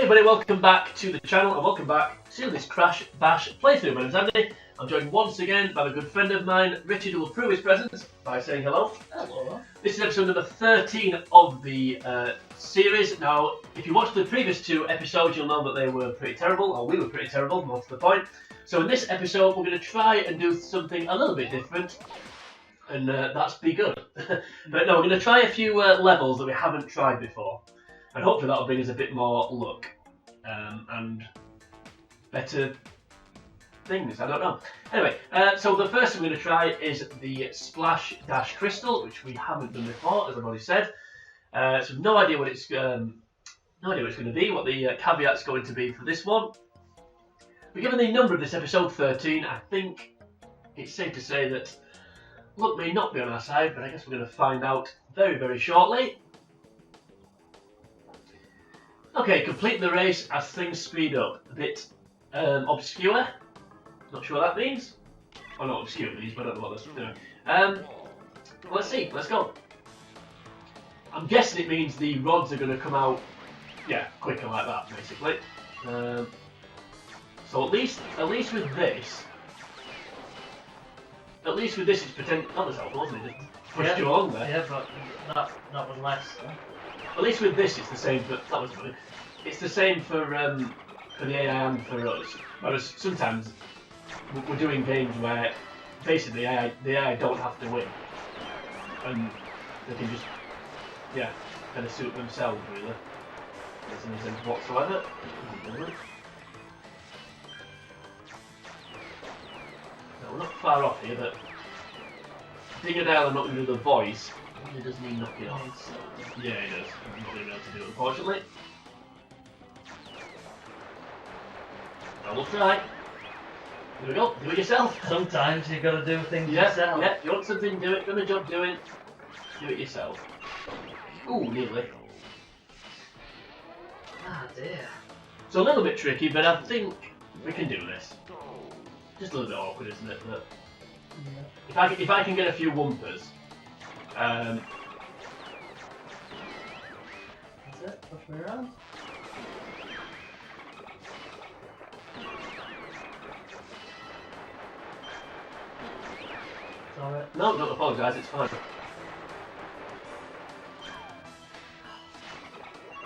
Hey everybody, welcome back to the channel and welcome back to this Crash Bash playthrough. My name's Andy. I'm joined once again by a good friend of mine, Richard, who will prove his presence by saying hello. Hello. This is episode number 13 of the series. Now, if you watched the previous two episodes, you'll know that they were pretty terrible, or we were pretty terrible, more to the point. So in this episode, we're going to try and do something a little bit different, and that's be good. But no, we're going to try a few levels that we haven't tried before. And hopefully that'll bring us a bit more luck and better things, I don't know. Anyway, so the first thing we're going to try is the Splash Dash Crystal, which we haven't done before, as I've already said. So no idea what it's going to be, what the caveat's going to be for this one. But given the number of this episode 13, I think it's safe to say that luck may not be on our side, but I guess we're going to find out very, very shortly. Okay, complete the race as things speed up. A bit obscure. Not sure what that means. Oh, not obscure means, but I don't know what that's doing. Let's see. Let's go. I'm guessing it means the rods are going to come out, yeah, quicker like that, basically. So at least with this, it's pretend. That was helpful, wasn't it? Just pushed you along there. Yeah, but that was less. At least with this, it's the same. But that was funny. It's the same for the AI and for us. Whereas sometimes we're doing games where basically the AI don't have to win, and they can just kind of suit themselves really. There's no sense whatsoever. No, we're not far off here, but Dingadale and not going to do the voice. It does need knocking off. Yeah, it does. I'm not going to be able to do it, unfortunately. I will try. Here we go. Do it yourself. Sometimes you've got to do things yourself. Yeah, you want something, do it. Done a job doing, do it yourself. Ooh, nearly. Ah dear. So a little bit tricky, but I think we can do this. Just a little bit awkward, isn't it? But Yeah. if I can get a few wumpers. That's it. Push me around. Sorry. No, don't apologise, it's fine.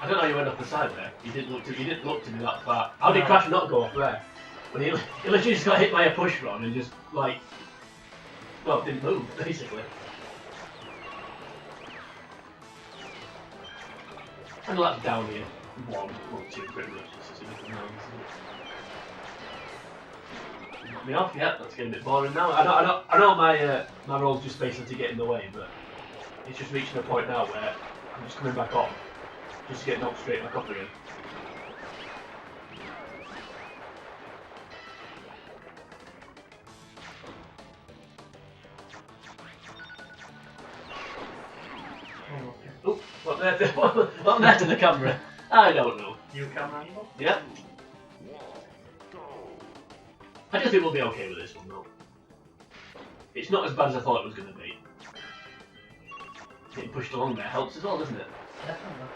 I don't know how you went off the side there. You didn't look to me that far. How did Crash not go off there? When he literally just got hit by a push rod and just like, well, didn't move basically. And that's down here. One, two, pretty much. Knock me off, yeah, that's getting a bit boring now. I know my role's just basically to get in the way, but it's just reaching a point now where I'm just coming back on, just to get knocked straight back up again. Oh, what there to the camera? I don't know. You camera angle? Yeah. I just think we'll be okay with this one though. It's not as bad as I thought it was going to be. Getting pushed along there helps as well, doesn't it? Definitely.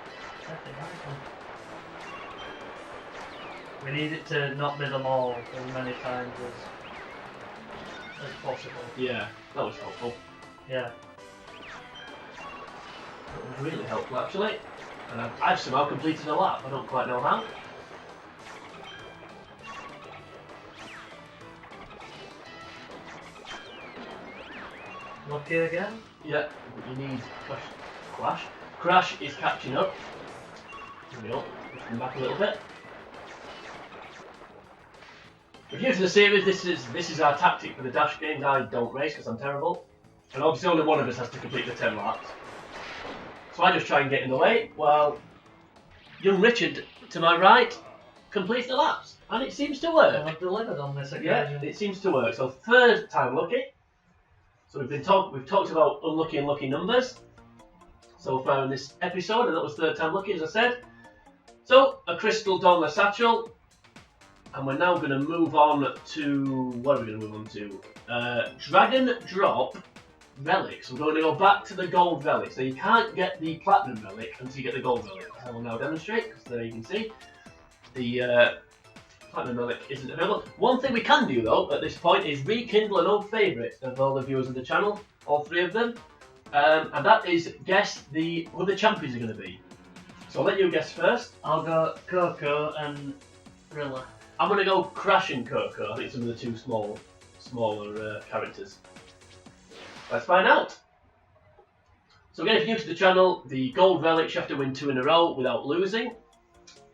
We need it to not be them all as many times as possible. Yeah, that was helpful. Yeah. That was really helpful actually. And I've somehow completed a lap. I don't quite know how. Lucky again? Yeah, but you need Crash. Crash is catching up. Here we go. Come back a little bit. If you're new to the series, this is our tactic for the dash games. I don't race because I'm terrible, and obviously only one of us has to complete the 10 laps. So I just try and get in the way while young Richard to my right completes the laps, and it seems to work. Well, I've delivered on this Yeah, occasion. it seems to work. So third time lucky. So we've talked about unlucky and lucky numbers so far in this episode, and that was third time lucky, as I said. So a crystal donor satchel, and we're now going to move on to what are we going to move on to? Dragon Drop Relics. We're going to go back to the gold relic. So you can't get the platinum relic until you get the gold relic. I will now demonstrate because there you can see. the Platinum Relic isn't available. One thing we can do though at this point is rekindle an old favourite of all the viewers of the channel, all 3 of them, and that is guess who the champions are going to be. So I'll let you guess first. I'll go Coco and Relic. I'm going to go Crash and Coco. I think some of the 2 smaller characters. Let's find out. So again, if you're new to the channel, the gold relics you have to win 2 in a row without losing,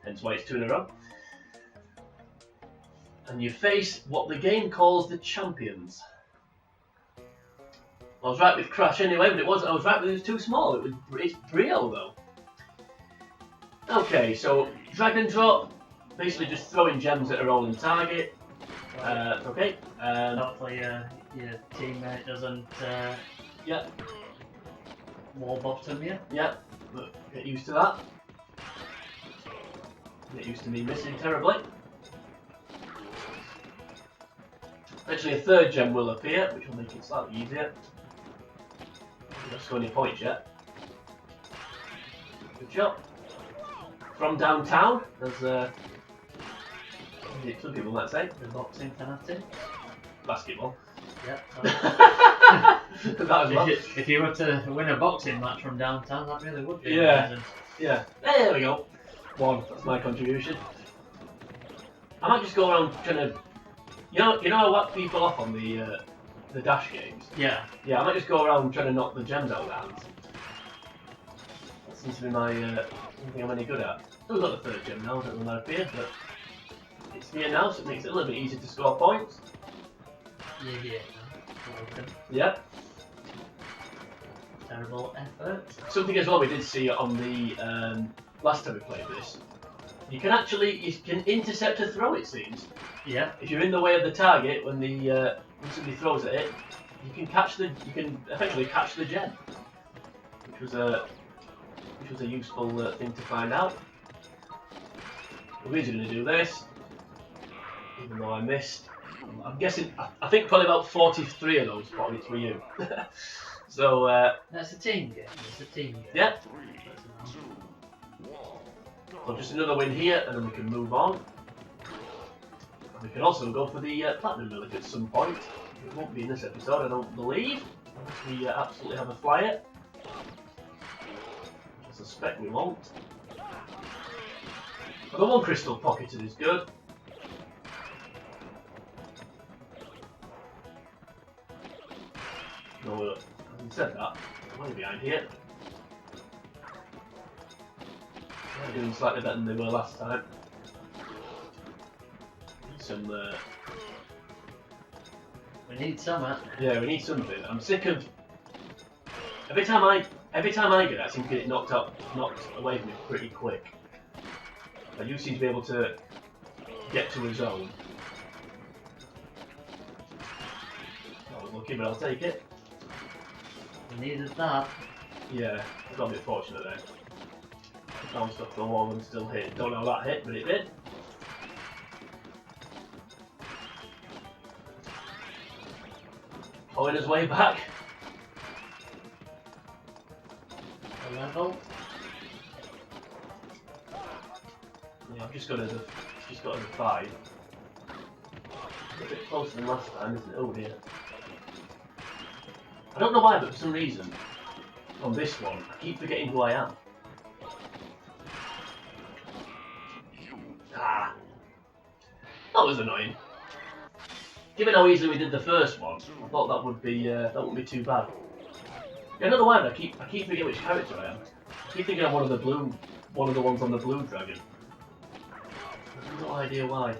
hence why it's 2 in a row. And you face what the game calls the champions. I was right with Crash anyway, but I was right with it was too small. It's Brio though. Okay, so drag and drop, basically just throwing gems at a rolling target. Okay. Hopefully your teammate doesn't Yeah. wall bottom you. Yeah. But get used to that. Get used to me missing terribly. Eventually a 3rd gem will appear, which will make it slightly easier. I haven't scored any points yet. Good job. From downtown, there's some people might say, The boxing fanatic. basketball. Yep. That as well. If you were to win a boxing match from downtown, that really would be Yeah. amazing. Yeah, there we go. 1, that's my contribution. I might just go around trying to, you know I whack people off on the dash games? Yeah. Yeah, I might just go around trying to knock the gems out of their hands. That seems to be my something I'm any good at. Still got the 3rd gem now, I don't know when that appeared, but it's here now, so it makes it a little bit easier to score points. Yeah. Welcome. Yep. Terrible effort. Something as well we did see on the last time we played this. You can intercept a throw, it seems. Yeah. If you're in the way of the target when when somebody throws at it, you can effectively catch the gem, which was a useful thing to find out. We're easily going to do this, even though I missed. I'm guessing I think probably about 43 of those points were you. So That's a team game. It's a team game. yeah. So just another win here, and then we can move on. We can also go for the Platinum Relic at some point. It won't be in this episode, I don't believe, unless we absolutely have a flyer. I suspect we won't. But the 1 crystal pocketed is good. No, having said that, I'm only behind here. They're doing slightly better than they were last time. Some We need summer. yeah, we need something. I'm sick of every time I get it, I seem to get it knocked away from me pretty quick. But you seem to be able to get to a zone. I was lucky, but I'll take it. We needed that. Yeah, I got a bit fortunate there. I bounced off the wall and still hit. Don't know how that hit, but it did. Pulling his way back. A level. Yeah, I've just got a 5. A bit closer than last time, isn't it? Oh dear. I don't know why, but for some reason, on this one, I keep forgetting who I am. Ah, that was annoying. Given how easily we did the first one, I thought that wouldn't be too bad. Yeah, I don't know why, but I keep forgetting which character I am. I keep thinking I'm one of the ones on the blue dragon. I have no idea why.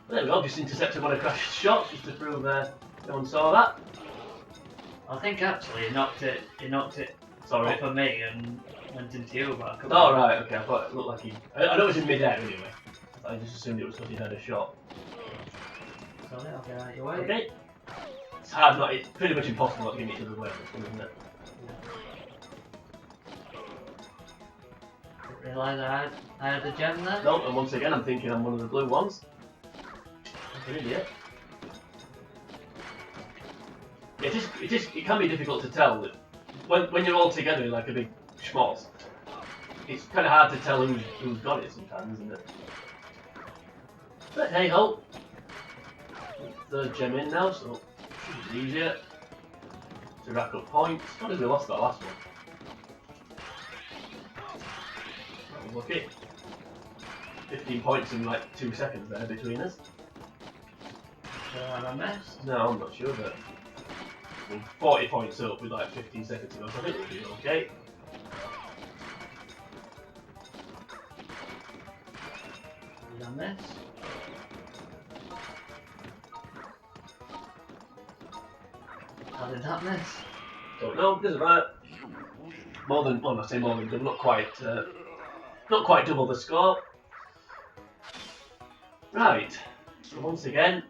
But there we go, just intercepted one of Crash's shots just to prove no one saw that. I think actually he knocked it Sorry. off of me and went into you, but I couldn't. Oh right, okay, I thought it looked like he... I know it was in mid-air anyway. I just assumed it was because he had a shot. Sorry, I'll get out of your way. Okay. It's hard not... It's pretty much impossible not to get each other's way on this one, isn't it? Didn't realise I had a gem there. No, and once again I'm thinking I'm one of the blue ones. Like an idiot. It can be difficult to tell that when you're all together in like a big schmaltz, it's kind of hard to tell who's got it sometimes, isn't it? But hey ho. Third gem in now, so it should be easier to rack up points. Not as we lost that last one. That was lucky. 15 points in like 2 seconds there between us. Have I missed? No, I'm not sure, but we're 40 points up with like 15 seconds to go, so I think we'll be okay. Did I miss? How did that miss? Don't know, doesn't matter. More than, well, I say more than double, not quite double the score. Right, so once again,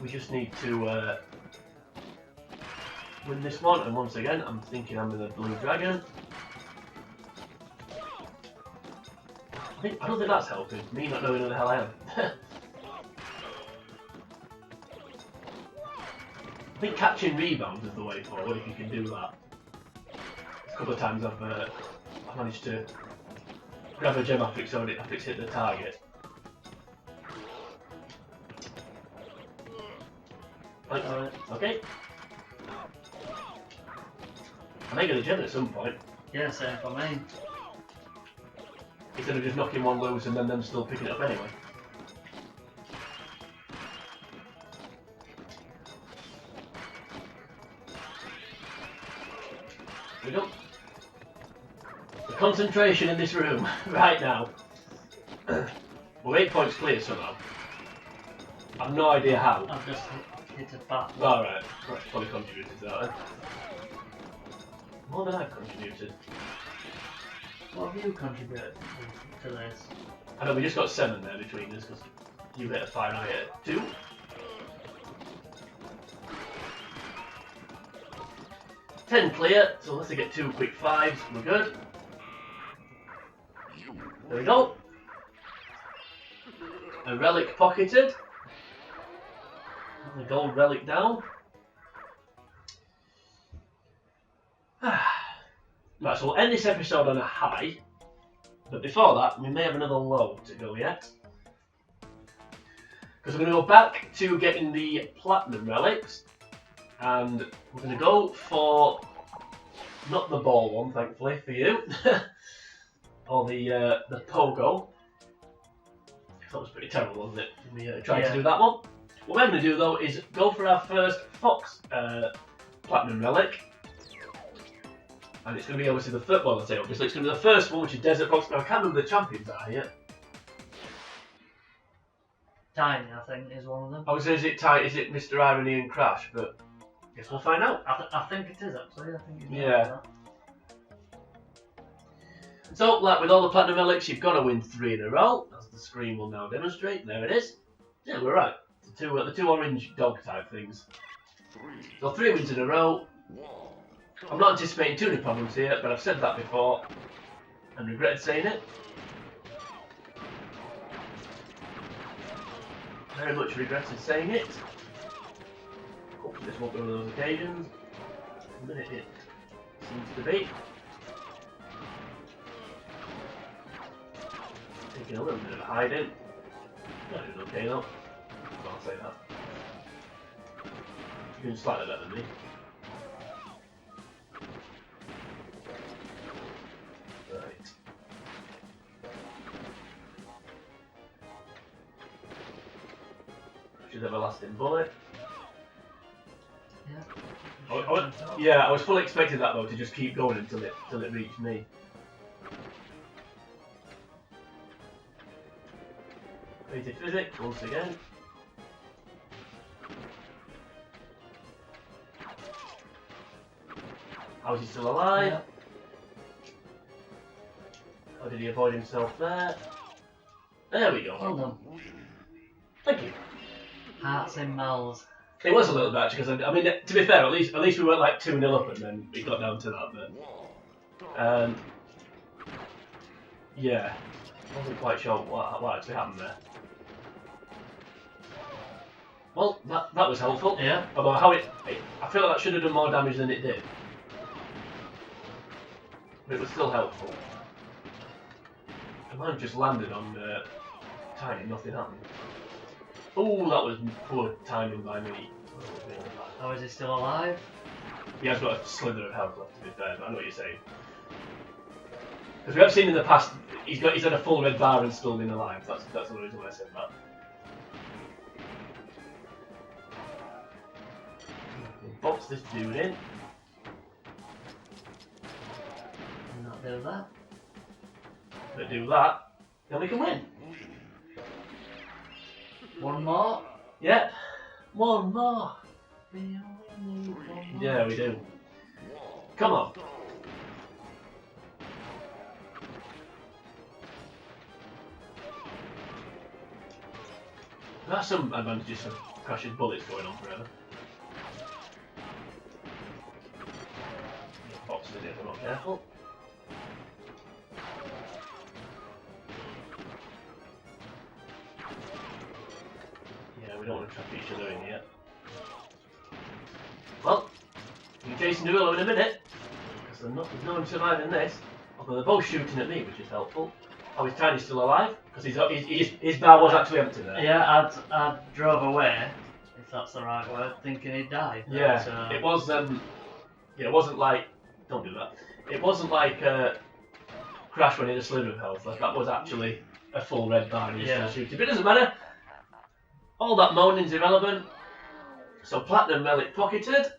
we just need to win this one, and once again, I'm thinking I'm in the blue dragon. I don't think that's helping, me not knowing who the hell I am. I think catching rebounds is the way forward if you can do that. A couple of times I've managed to grab a gem after it's hit the target. Thanks. Okay. I may get a gem at some point. Yeah, same for me. Instead of just knocking one loose and then them still picking it up anyway. We go. The concentration in this room right now. We're 8 points clear somehow. I've no idea how. I've just hit a bat. Alright, that's probably contributed to that then. More than I've contributed. What have you contributed to this? I know we just got 7 there between us because you hit a 5 and I hit a 2. Ten clear, so unless I get 2 quick 5s, we're good. There we go. A relic pocketed. The gold relic down. Right, so we'll end this episode on a high, but before that, we may have another low to go yet. Because we're going to go back to getting the Platinum Relics, and we're going to go for, not the ball one, thankfully, for you, or the Pogo. That was pretty terrible, wasn't it? We tried to do that one. What we're going to do, though, is go for our first Fox Platinum Relic. And it's going to be obviously the first, well, I say obviously, it's going to be the first one, which is Desert Fox. Now, I can't remember the champions that are here. Tiny, I think, is one of them. I was saying, is it Mr. Irony and Crash? But I guess we'll find out. I think it is, actually. I think it's yeah. So, like with all the Platinum Relics, you've got to win 3 in a row, as the screen will now demonstrate. There it is. Yeah, we're right. The two orange dog type things. So 3 wins in a row. I'm not anticipating too many problems here, but I've said that before and regretted saying it. Very much regretted saying it. Hopefully this won't be one of those occasions. The minute it seems to be. Taking a little bit of a hiding. Not doing okay though. I'll say that. You're doing slightly better than me. Right. She's everlasting bullet. Yeah. Yeah, I was fully expecting that though to just keep going until it reached me. Creative physics once again. How is he still alive? Yeah. How did he avoid himself there? There we go. Well done. Thank you. Hearts in mouths. It was a little bit actually, because I mean, to be fair, at least we weren't like 2-0 up, and then we got down to that. But yeah, I wasn't quite sure what actually happened there. Well, that was helpful. Yeah. Although I feel like that should have done more damage than it did. but it was still helpful. The man just landed on Tiny, nothing happened. Oh, that was poor timing by me. Oh, is he still alive? He has got a slither of health left, to be fair, but I know what you're saying. Because we have seen in the past, he's had a full red bar and still been alive. That's the reason why I said that. Box this dude in. Not do that. But do that, then we can win. One more? Yep. One more. Yeah, we do. Come on. That's some advantages of Crash's bullets going on forever. Box in if I'm not careful. Yeah, we don't want to trap each other in yet. Well, we'll be chasing Duello in a minute, because there's no one surviving this. Although they're both shooting at me, which is helpful. Oh, is Tiny still alive? Because his bar was actually empty there. Yeah, I drove away, if that's the right word, thinking he'd died. Yeah, But, it was. Yeah, it wasn't like. Don't do that. It wasn't like Crash when he had a sliver of health. Like that was actually a full red bar and he was still shooting. But it doesn't matter. All that moaning's irrelevant. So Platinum Relic pocketed.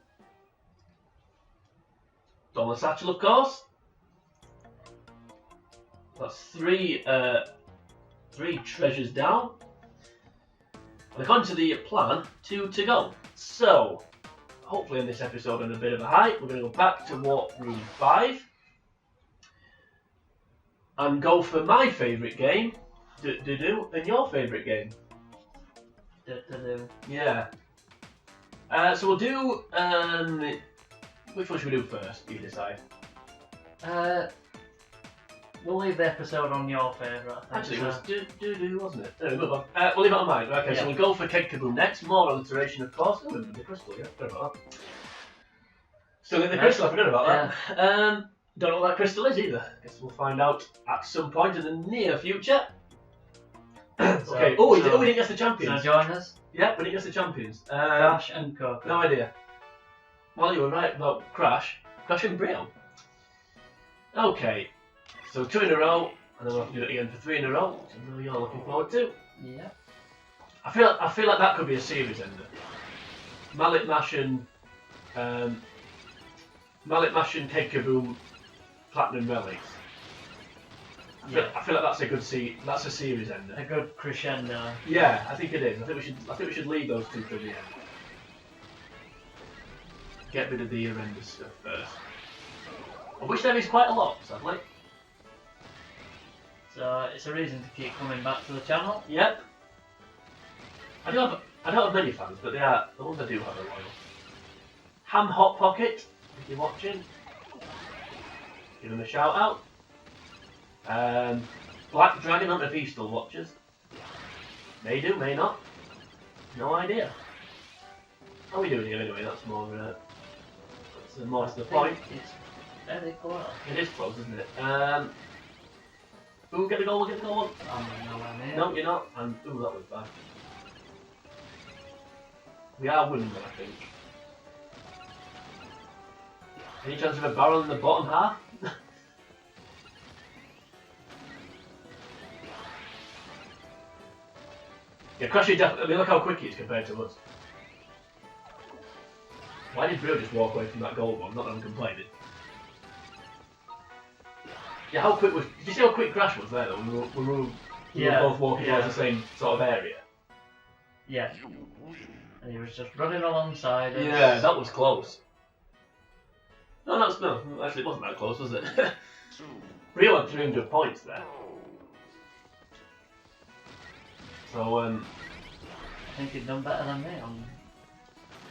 Dollar Satchel, of course. That's three treasures down. And according to the plan, 2 to go. So, hopefully in this episode on a bit of a high, we're going to go back to Warp Room 5. And go for my favourite game, and your favourite game. Yeah. So we'll do, which one should we do first, you decide? We'll leave the episode on your favourite, I think. Actually, it was wasn't it? Anyway, move on. We'll leave it on mine. Okay, so we'll go for Kaboom next. More alliteration, of course. Oh, the crystal, yeah. Forgot about that. Still in the crystal, I forgot about that. Don't know what that crystal is either. Guess we'll find out at some point in the near future. Okay. We didn't guess the champions. So join us. Yeah, we didn't guess the champions. Crash and Coco. No idea. Well, you were right about Crash. Crash and Brio. Okay. So 2 in a row, and then we'll have to do it again for 3 in a row, which I know you're looking forward to. Yeah. I feel like that could be a series ender. Mallet Mash and Kaboom, Platinum Relics. I feel like that's a good that's a series ender. A good crescendo. Yeah, I think it is. I think we should leave those two to the end. Get rid of the horrendous stuff first. Of which there is quite a lot, sadly. So it's a reason to keep coming back to the channel. Yep. I don't have many fans, but the ones I do have are loyal. Ham Hot Pocket, if you're watching, give him a shout out. Black Dragon, I don't know if he still watches. May do, may not. No idea. How are we doing here anyway? That's more to the point. It's very close. It is close, isn't it? Ooh, get the goal, get the goal. I'm nowhere near. No, you're not. And ooh, that was bad. We are winning, I think. Any chance of a barrel in the bottom half? Yeah, Crashy definitely. I mean, look how quick he is compared to us. Why did Brio just walk away from that goal one? Not that I'm complaining. Yeah, how quick was? Did you see how quick Crash was there? Though we were both walking towards the same sort of area. Yeah. And he was just running alongside us. Yeah, that was close. No, actually it wasn't that close, was it? Brio had 300 points there. So, I think he'd done better than me on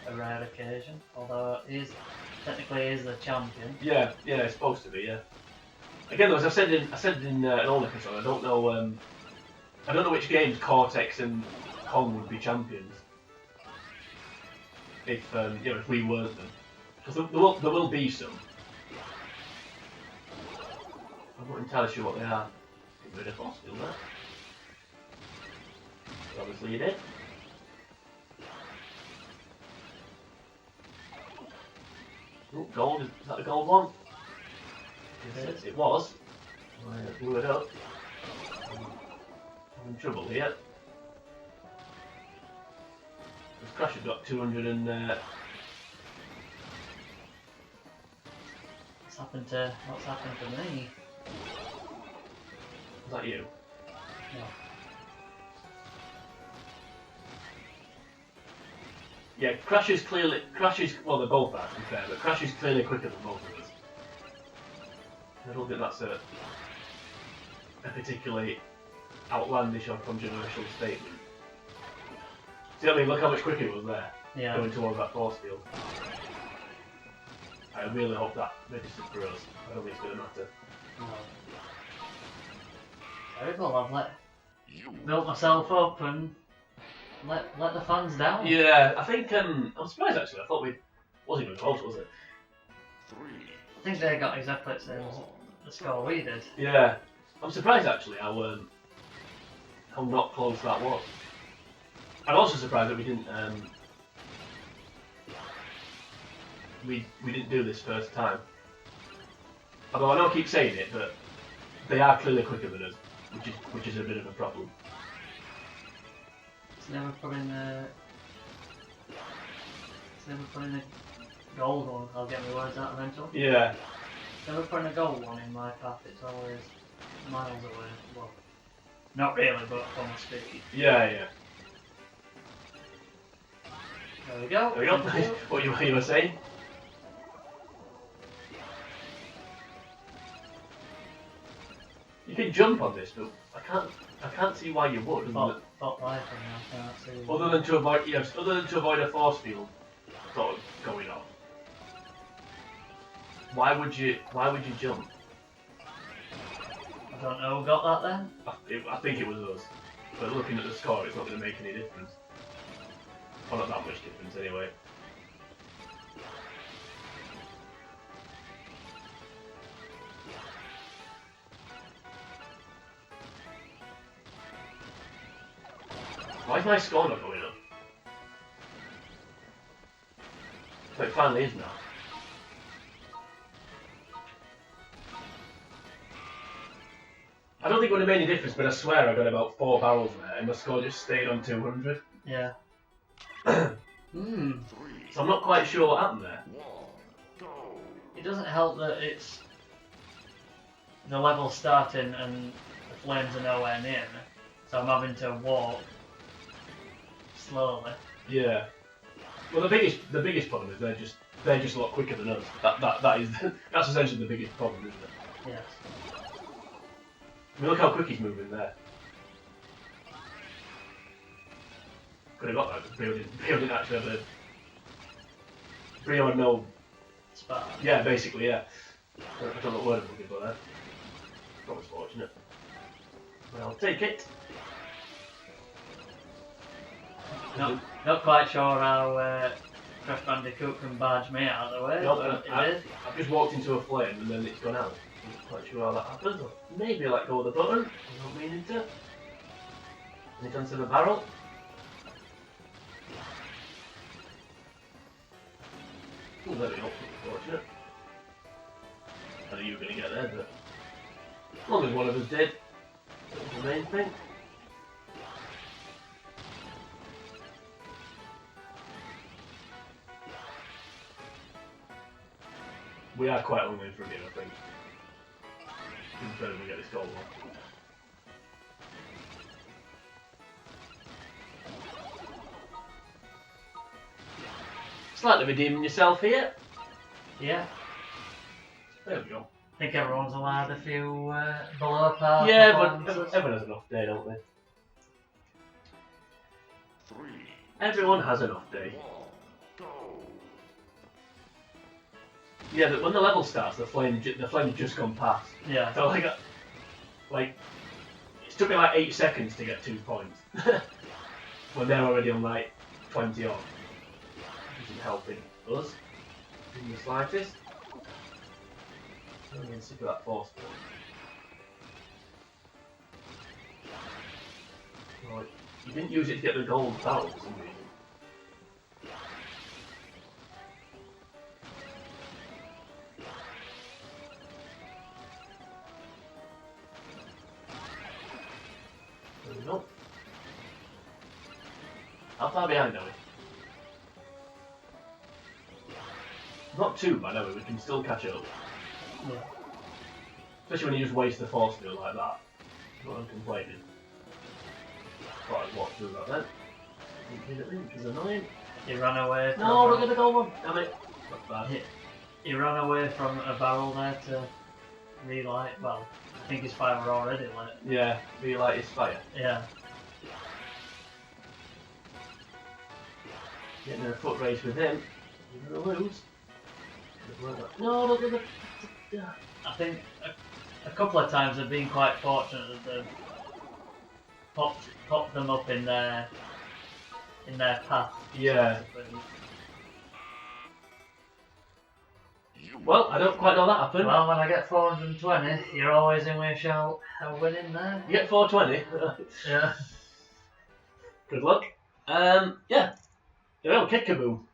a rare occasion. Although technically he is the champion. Yeah, it's supposed to be, yeah. Again, though, as I said in an old episode, I don't know which games Cortex and Kong would be champions. If we weren't them, because there will be some. I'm not entirely sure what they are. Get rid of force field there. Obviously you did. Oh, gold, is that the gold one? Yes, it was. I blew it up. I'm in trouble here. This Crash has got 200 and... What's happened to me? Was that you? No. Yeah, Crash is, well they're both are to be fair, but Crash is clearly quicker than both of us. I don't think that's a particularly outlandish or controversial statement. See what I mean? Look how much quicker it was there, going towards that force field. I really hope that registered for us. I don't think it's going to matter. No. Terrible, I've built myself up and let the fans down. Yeah, I think, I'm surprised actually, I thought wasn't even close, was it? I think they got exactly the same as the score we did. Yeah, I'm surprised actually how not close that was. I'm also surprised that we didn't we didn't do this first time. Although I know I keep saying it, but they are clearly quicker than us, which is a bit of a problem. It's never put in a gold one. I'll get my words out eventually. Yeah. Never putting a gold one in my path. It's always miles away. Well, not really, but on my speed. Yeah, yeah. There we go. There we go. What you were saying? You can jump on this, but I can't see why you would. Top life, I can't see. Other than to avoid a force field sort of going off. Why would you jump? I don't know who got that then. I think it was us. But looking at the score, it's not going to make any difference. Well, not that much difference anyway. Why is my score not going up? But it finally is now. I don't think it would have made any difference, but I swear I got about 4 barrels there and my score just stayed on 200. Yeah. So I'm not quite sure what happened there. It doesn't help that it's the level starting and the flames are nowhere near me, so I'm having to walk slowly. Yeah. Well, the biggest problem is they're just a lot quicker than us. That's essentially the biggest problem, isn't it? Yes. I mean, look how quick he's moving there. Could have got that, but Brio didn't actually have a... Brio had no... Spark. Yeah, basically, yeah. I don't know what word I'm looking for there. That was fortunate. But I'll take it. Not quite sure how Crash Bandicoot can barge me out of the way. No, It did. I've just walked into a flame and then it's gone out. I'm not quite sure how that happened. Or maybe I let go of the button. I'm not meaning to. And it's onto the barrel. Oh, there we go. Fortunate. I knew you were going to get there, but as long as one of us did, that was the main thing. We are quite long in from here, I think. Until we get this goal one. Slightly redeeming yourself here. Yeah. There we go. I think everyone's allowed a few below par. Yeah, but everyone has an off day, don't they? Everyone has an off day. Yeah, but when the level starts, the flame's just gone past. Yeah. So like, it took me like 8 seconds to get 2 points. When they're already on like 20 off. Isn't helping us in the slightest. I'm getting sick of that force field. Right. You didn't use it to get the gold barrel for some reason. There we go. How far behind are we? Not too bad, are we? We can still catch up. Yeah. Especially when you just waste the force field like that. Not I'm complaining. Thought I'd walk through that then. Which is annoying. You ran away from... No, look at the gold one! Damn it. That's bad. You ran away from a barrel there to relight. Well, I think his fire were already lit. Yeah, relight his fire. Yeah. Getting in a foot race with him. You're gonna lose. No, look at the... I think a couple of times I've been quite fortunate that they've popped them up in their path. Yeah. Well, I don't quite know that happened. Well, when I get 420, you're always in with a shout of winning there. You get 420. Yeah. Good luck. Yeah. They're all kick Kaboom.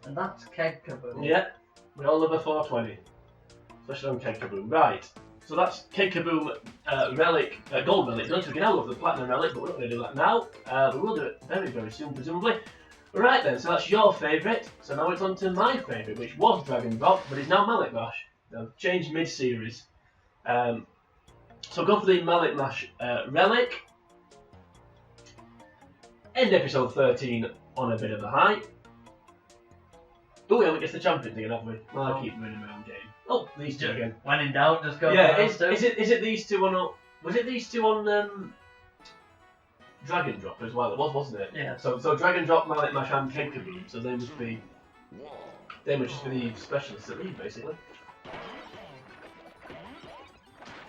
And that's Keg Kaboom. Yeah. We all love a 420. Especially on Keg Kaboom. Right. So that's Keg Kaboom Relic, Gold Relic done. So we can now go for the Platinum Relic, but we're not going to do that now. We will do it very, very soon, presumably. Right then, so that's your favourite. So now it's on to my favourite, which was Dragon Drop, but is now Mallet Mash. They've changed mid-series. So go for the Mallet Mash Relic. End episode 13 on a bit of a high. Oh, we haven't guessed the champion thing, have we? Well, I keep winning my own game. Oh, these two again. When in doubt, just go Yeah, for those two. is it these two on... Was it these two on Dragon Drop as well? It was, wasn't it? Yeah. So Dragon Drop, Mallet Mash and Keg Kaboom, so they must be... They must just be the specialists at lead, basically.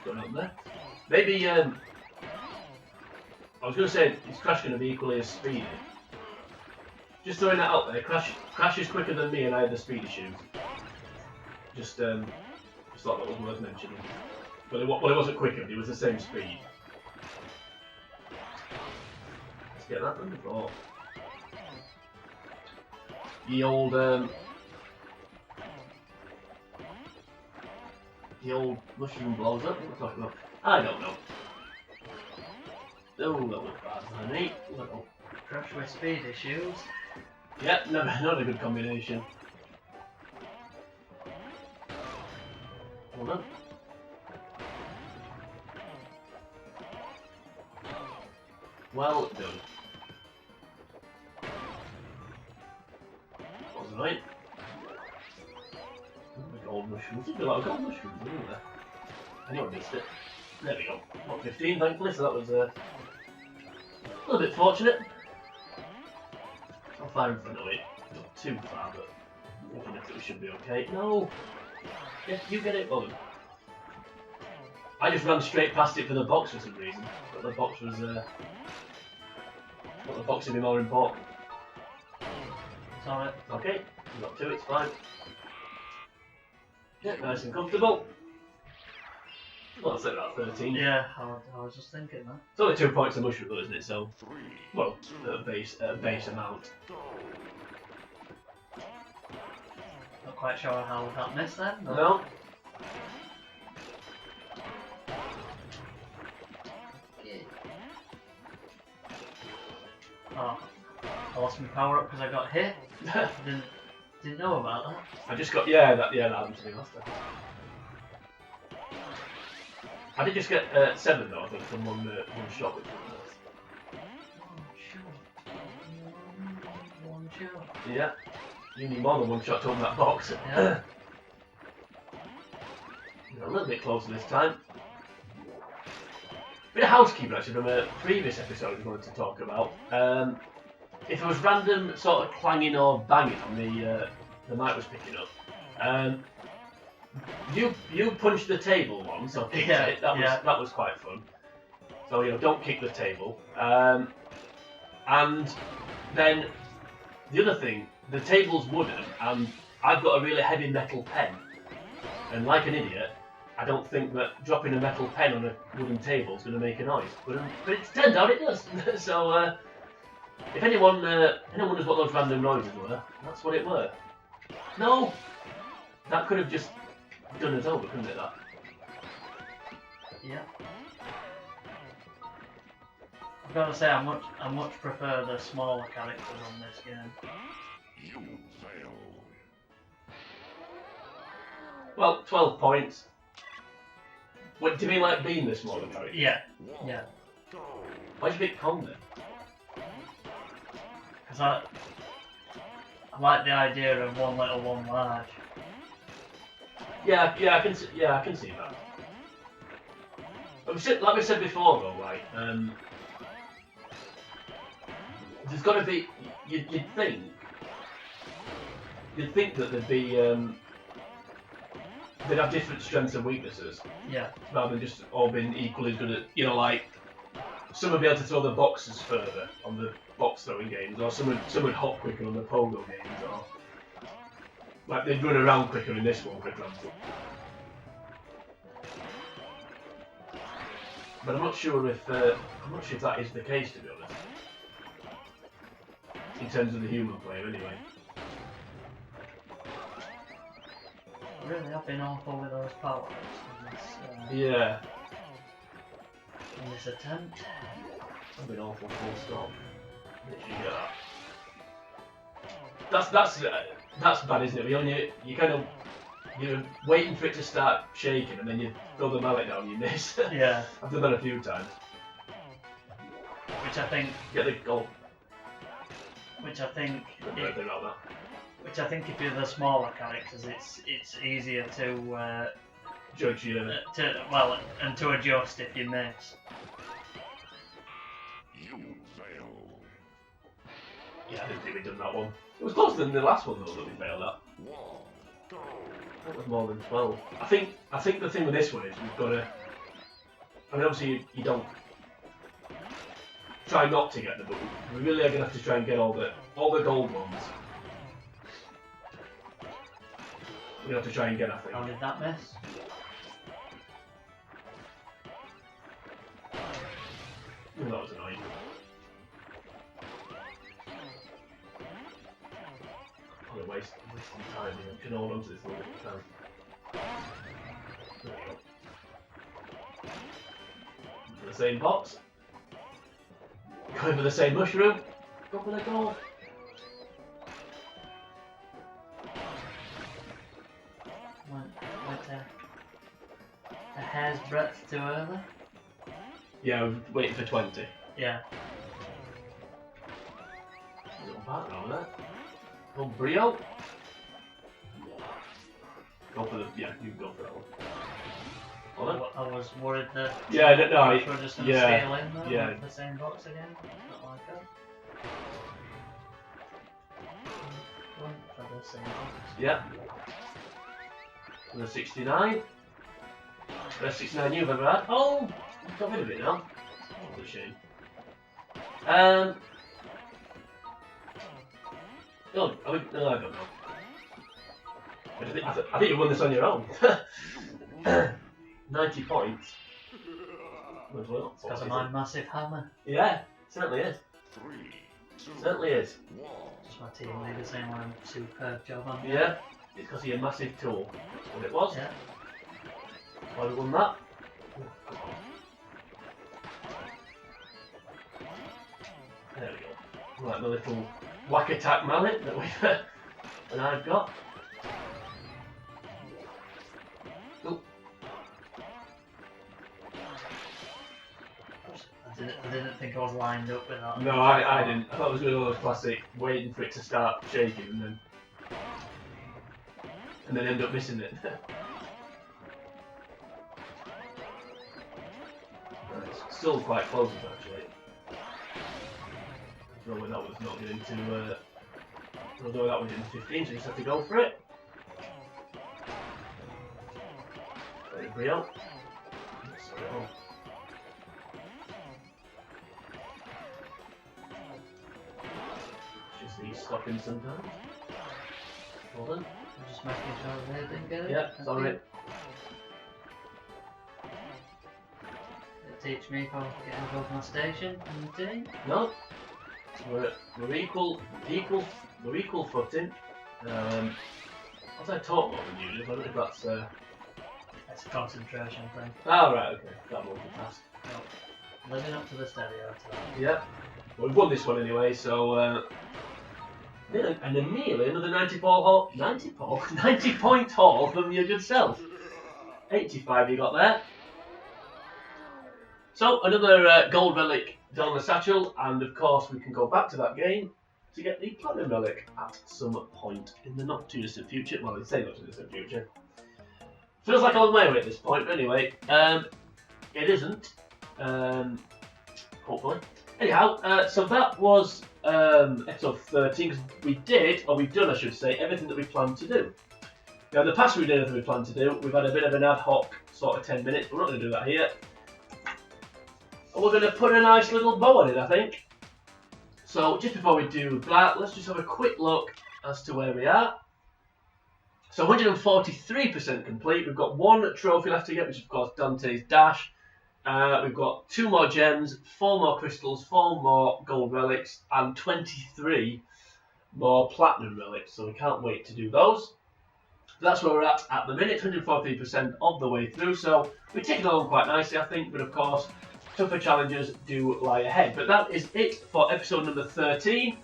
Going up there. Maybe, I was going to say, is Crash going to be equally as speedy? Just throwing that out there, Crash is quicker than me and I had the speed issue. Just thought that was worth mentioning. But it wasn't quicker, it was the same speed. Let's get that number 4. The old mushroom blows up, what are we talking about? I don't know. Oh, that was bad, honey. Little. Crash with speed issues. Yep, not a good combination. Hold on. Well done. That was annoying. The gold mushrooms. There's a lot of gold mushrooms, isn't there? I knew I missed it. There we go. What, 15 thankfully, so that was a little bit fortunate. How far in front of it? Not too far, but looking at it, we should be okay. No! Yeah, you get it, Owen. I just ran straight past it for the box for some reason, but the box was, thought the box would be more important. It's alright. Okay, we got 2, it's fine. Yeah, nice and comfortable. Well, I'll say about 13. Yeah, I was just thinking that. It's only 2 points a mushroom though, isn't it? So, well, base amount. Not quite sure how that missed then. But... No? Oh, I lost my power up because I got hit. Didn't know about that. I just got, that happened to me last time. I did just get 7 though, I think, from one shot, which was nice. One shot. Yeah, you need more than one shot to open that box. Yeah. A little bit closer this time. Bit of housekeeping actually from a previous episode we wanted to talk about. If there was random sort of clanging or banging on the mic was picking up, you punched the table once, or kicked it. That was quite fun. So don't kick the table. And then the other thing, the table's wooden, and I've got a really heavy metal pen, and like an idiot, I don't think that dropping a metal pen on a wooden table is going to make a noise. But it turns out it does. So, if anyone wonders what those random noises were, that's what it were. No! That could have just done us over, couldn't it, that? Yeah. I've got to say, I much prefer the smaller characters on this game. You fail. Well, 12 points. What, do you mean like being the smaller character? Yeah, yeah. Why'd you pick Kong then? Because I like the idea of one little, one large. Yeah, I can see that. But like we said before, though, right? There's got to be. You'd think that there'd be. They'd have different strengths and weaknesses. Yeah. Rather than just all being equally good at, like, some would be able to throw the boxes further on the box throwing games, or some would hop quicker on the pogo games, or like they'd run around quicker in this one, for example. But I'm not sure if that is the case, to be honest. In terms of the human player, anyway. Really, I've been awful with those powers in this, Yeah. in this attempt. I've been awful, full stop. Literally get that. That's bad, isn't it? You're waiting for it to start shaking, and then you throw the mallet down, you miss. Yeah. I've done that a few times. Which I think. Get the goal. Which I think. They're out that. Which I think if you're the smaller characters, it's easier to Judge you. and to adjust if you miss. You fail. Yeah, I didn't think we'd done that one. It was closer than the last one though that we failed at. That was more than 12. I think the thing with this one is we've got to. I mean, obviously you don't try not to get the book. We really are gonna have to try and get all the gold ones. We're gonna have to try and get, I think. How did that miss? Oh, that was annoying. Probably wasting time here. Can hold on to this a little bit if you can. There we go. Into the same box. Going for the same mushroom. Go for the goal. Went a hair's breadth too early. Yeah, I'm waiting for 20. Yeah. Little partner on that. Little Brio. Go for the. Yeah, you can go for that one. Hold on. I was worried that. Yeah, no, we're just going to scale in though, yeah. with the same box again. Not like that. Went for the same box. Yeah. And the 69. Best 69 you've ever had. Oh! I've got rid of it now. What a shame. Oh, I don't know. I think you won this on your own. 90 points. Well, Because of my massive hammer. Yeah, certainly is. 3, 2, Certainly is. 1. Just my team leader saying what a superb job on. Yeah, it's because of your massive tool. That's what it was. Yeah. Why we won that? There we go. Like the little whack attack mallet that we've and I've got. Oh. I didn't think I was lined up with that. No, I didn't. I thought it was one of those classic waiting for it to start shaking and then end up missing it. It's still quite close actually. Although that was not getting to although that was in 15, so you just have to go for it. There we go. So, just these stopping sometimes. Hold on. I'm just making sure they didn't get it. Yeah, sorry. teach me how to get above my station, and you didn't. No, we're equal footing. As I talk more than usual, I don't know if that's. It's a concentration thing. Oh right, okay, that multitask. No. Living up to the stereotype. Yeah, well, we've won this one anyway, so. Yeah, and immediately another 90 point haul from your good self. 85 you got there. So another gold relic down the satchel, and of course we can go back to that game to get the platinum relic at some point in the not too distant future. Well, they say not too distant future. Feels like a long way away at this point, but anyway, it isn't. Hopefully. Anyhow, so that was episode 13, because we've done, I should say, everything that we planned to do. Now, in the past we did everything we planned to do. We've had a bit of an ad hoc sort of 10 minutes. We're not going to do that here. And we're going to put a nice little bow on it, I think. So, just before we do that, let's just have a quick look as to where we are. So, 143% complete. We've got one trophy left to get, which is, of course, Dante's Dash. We've got 2 more gems, 4 more crystals, 4 more gold relics, and 23 more platinum relics. So we can't wait to do those. That's where we're at the minute, 143% of the way through. So we're ticking along quite nicely, I think. But of course, tougher challenges do lie ahead. But that is it for episode number 13.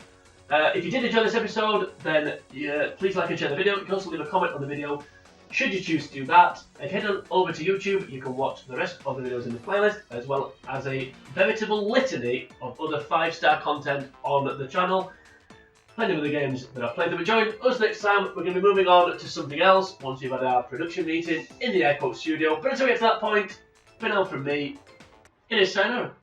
If you did enjoy this episode, then please like and share the video. You can also leave a comment on the video, should you choose to do that. And head on over to YouTube, you can watch the rest of the videos in the playlist, as well as a veritable litany of other 5-star content on the channel. Plenty of other games that I've played that will join us next time. We're going to be moving on to something else once we've had our production meeting in the Airport studio. But until we get to that point, for now from me, it is sayonara.